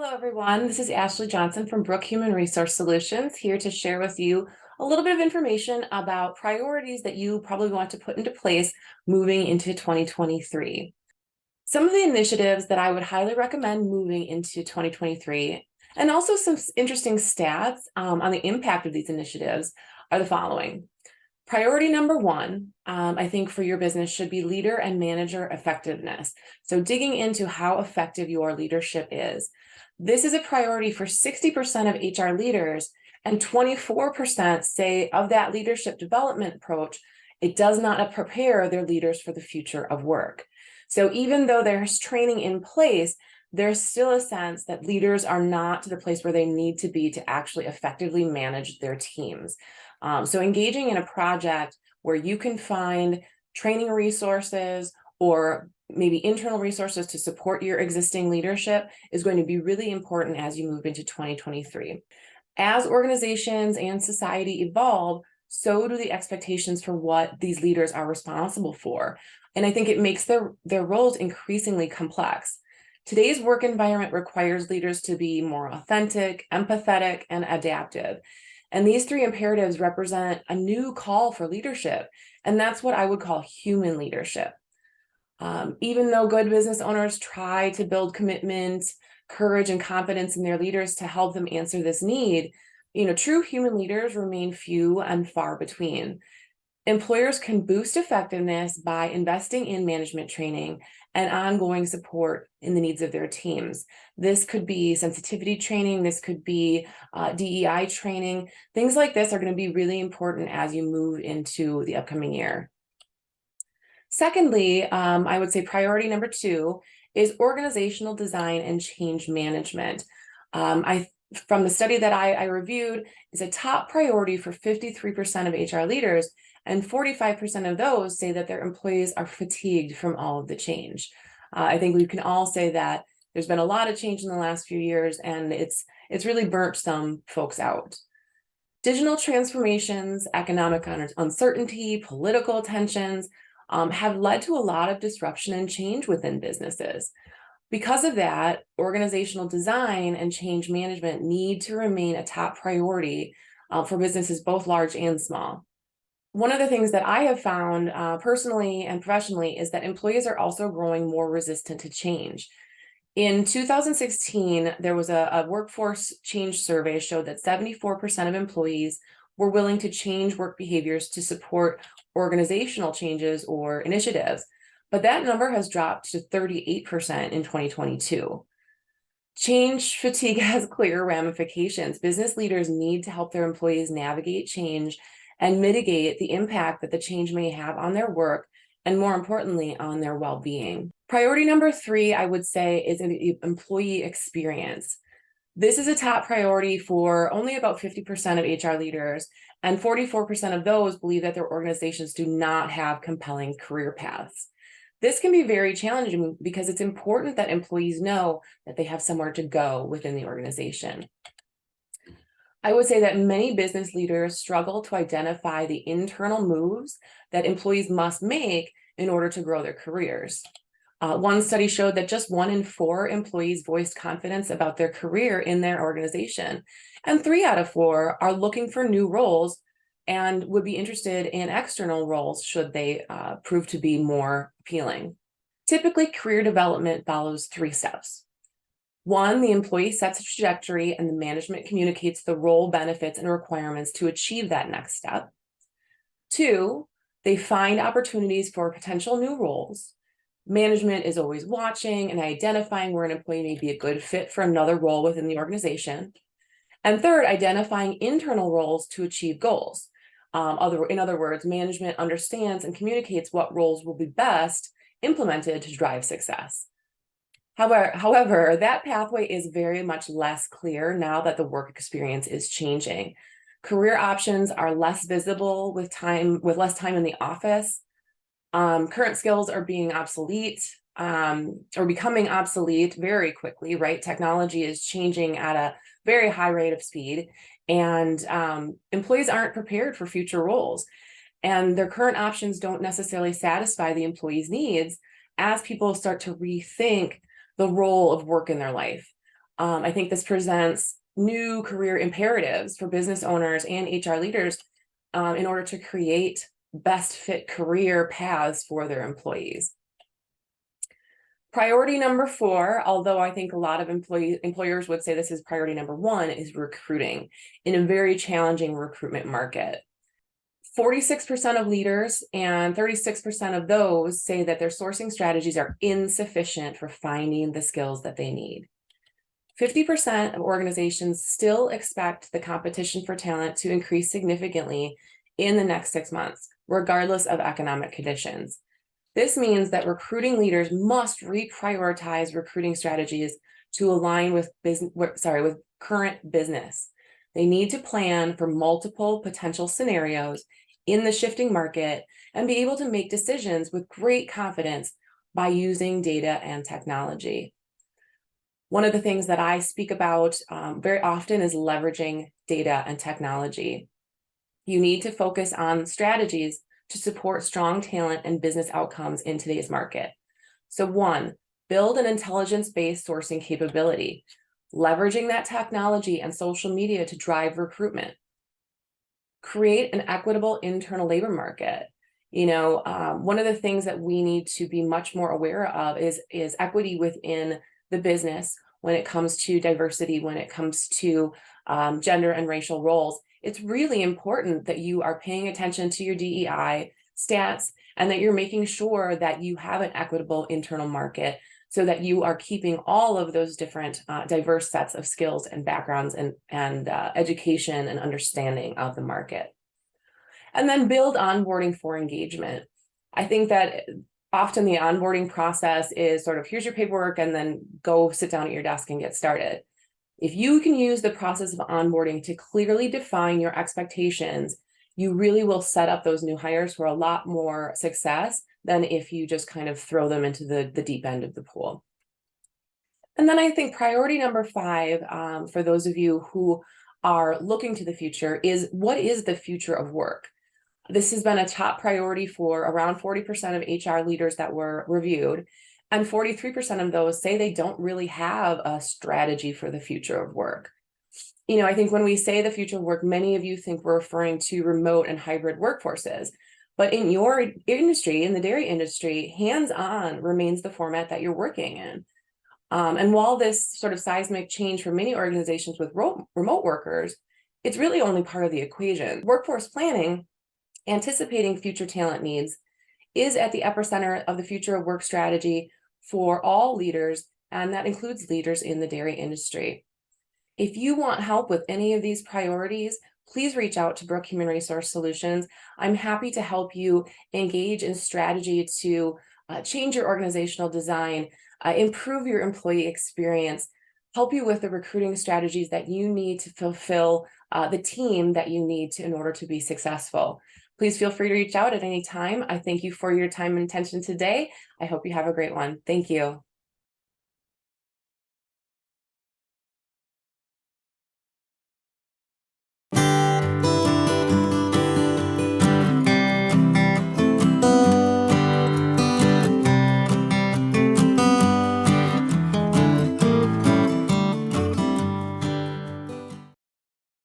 Hello, everyone. This is Ashlie Johnson from Brooke Human Resource Solutions, here to share with you a little bit of information about priorities that you probably want to put into place moving into 2023. Some of the initiatives that I would highly recommend moving into 2023, and also some interesting stats on the impact of these initiatives, are the following. Priority number one, I think for your business should be leader and manager effectiveness. So digging into how effective your leadership is. This is a priority for 60% of HR leaders, and 24% say of that leadership development approach, it does not prepare their leaders for the future of work. So even though there's training in place, there's still a sense that leaders are not to the place where they need to be to actually effectively manage their teams. So engaging in a project where you can find training resources or maybe internal resources to support your existing leadership is going to be really important as you move into 2023. As organizations and society evolve, so do the expectations for what these leaders are responsible for. And I think it makes their roles increasingly complex. Today's work environment requires leaders to be more authentic, empathetic, and adaptive. And these three imperatives represent a new call for leadership. And that's what I would call human leadership. Even though good business owners try to build commitment, courage, and confidence in their leaders to help them answer this need, true human leaders remain few and far between. Employers can boost effectiveness by investing in management training and ongoing support in the needs of their teams. This could be sensitivity training, this could be DEI training. Things like this are going to be really important as you move into the upcoming year. Secondly, I would say priority number two is organizational design and change management. From the study that I reviewed, is a top priority for 53% of HR leaders, and 45% of those say that their employees are fatigued from all of the change. I think we can all say that there's been a lot of change in the last few years, and it's really burnt some folks out. Digital transformations, economic uncertainty, political tensions have led to a lot of disruption and change within businesses. Because of that, organizational design and change management need to remain a top priority for businesses both large and small. One of the things that I have found personally and professionally is that employees are also growing more resistant to change. In 2016, there was a workforce change survey showed that 74% of employees were willing to change work behaviors to support organizational changes or initiatives, but that number has dropped to 38% in 2022. Change fatigue has clear ramifications. Business leaders need to help their employees navigate change and mitigate the impact that the change may have on their work, and more importantly, on their well-being. Priority number three, I would say, is the employee experience. This is a top priority for only about 50% of HR leaders, and 44% of those believe that their organizations do not have compelling career paths. This can be very challenging because it's important that employees know that they have somewhere to go within the organization. I would say that many business leaders struggle to identify the internal moves that employees must make in order to grow their careers. One study showed that just 1 in 4 employees voiced confidence about their career in their organization, and 3 out of 4 are looking for new roles and would be interested in external roles should they prove to be more appealing. Typically, career development follows 3 steps. 1, the employee sets a trajectory and the management communicates the role, benefits, and requirements to achieve that next step. 2, they find opportunities for potential new roles. Management is always watching and identifying where an employee may be a good fit for another role within the organization. And 3rd, identifying internal roles to achieve goals. In other words, management understands and communicates what roles will be best implemented to drive success. However, that pathway is very much less clear now that the work experience is changing. Career options are less visible with less time in the office. Current skills are being obsolete or becoming obsolete very quickly, right? Technology is changing at a very high rate of speed, and employees aren't prepared for future roles. And their current options don't necessarily satisfy the employee's needs as people start to rethink the role of work in their life. I think this presents new career imperatives for business owners and HR leaders in order to create best fit career paths for their employees. Priority number 4, although I think a lot of employers would say this is priority number 1, is recruiting in a very challenging recruitment market. 46% of leaders and 36% of those say that their sourcing strategies are insufficient for finding the skills that they need. 50% of organizations still expect the competition for talent to increase significantly in the next 6 months, regardless of economic conditions. This means that recruiting leaders must reprioritize recruiting strategies to align with current business. They need to plan for multiple potential scenarios in the shifting market and be able to make decisions with great confidence by using data and technology. One of the things that I speak about very often is leveraging data and technology. You need to focus on strategies to support strong talent and business outcomes in today's market. So 1, build an intelligence-based sourcing capability, leveraging that technology and social media to drive recruitment. Create an equitable internal labor market. One of the things that we need to be much more aware of is equity within the business when it comes to diversity, when it comes to gender and racial roles. It's really important that you are paying attention to your DEI stats and that you're making sure that you have an equitable internal market so that you are keeping all of those different diverse sets of skills and backgrounds and education and understanding of the market. And then build onboarding for engagement. I think that often the onboarding process is sort of, here's your paperwork and then go sit down at your desk and get started. If you can use the process of onboarding to clearly define your expectations, you really will set up those new hires for a lot more success than if you just kind of throw them into the deep end of the pool. And then I think priority number 5, for those of you who are looking to the future, is what is the future of work? This has been a top priority for around 40% of HR leaders that were reviewed. And 43% of those say they don't really have a strategy for the future of work. I think when we say the future of work, many of you think we're referring to remote and hybrid workforces. But in your industry, in the dairy industry, hands-on remains the format that you're working in. And while this sort of seismic change for many organizations with remote workers, it's really only part of the equation. Workforce planning, anticipating future talent needs, is at the epicenter of the future of work strategy for all leaders, and that includes leaders in the dairy industry. If you want help with any of these priorities, please reach out to Brooke Human Resource Solutions. I'm happy to help you engage in strategy to change your organizational design, improve your employee experience, help you with the recruiting strategies that you need to fulfill the team that you need in order to be successful. Please feel free to reach out at any time. I thank you for your time and attention today. I hope you have a great one. Thank you.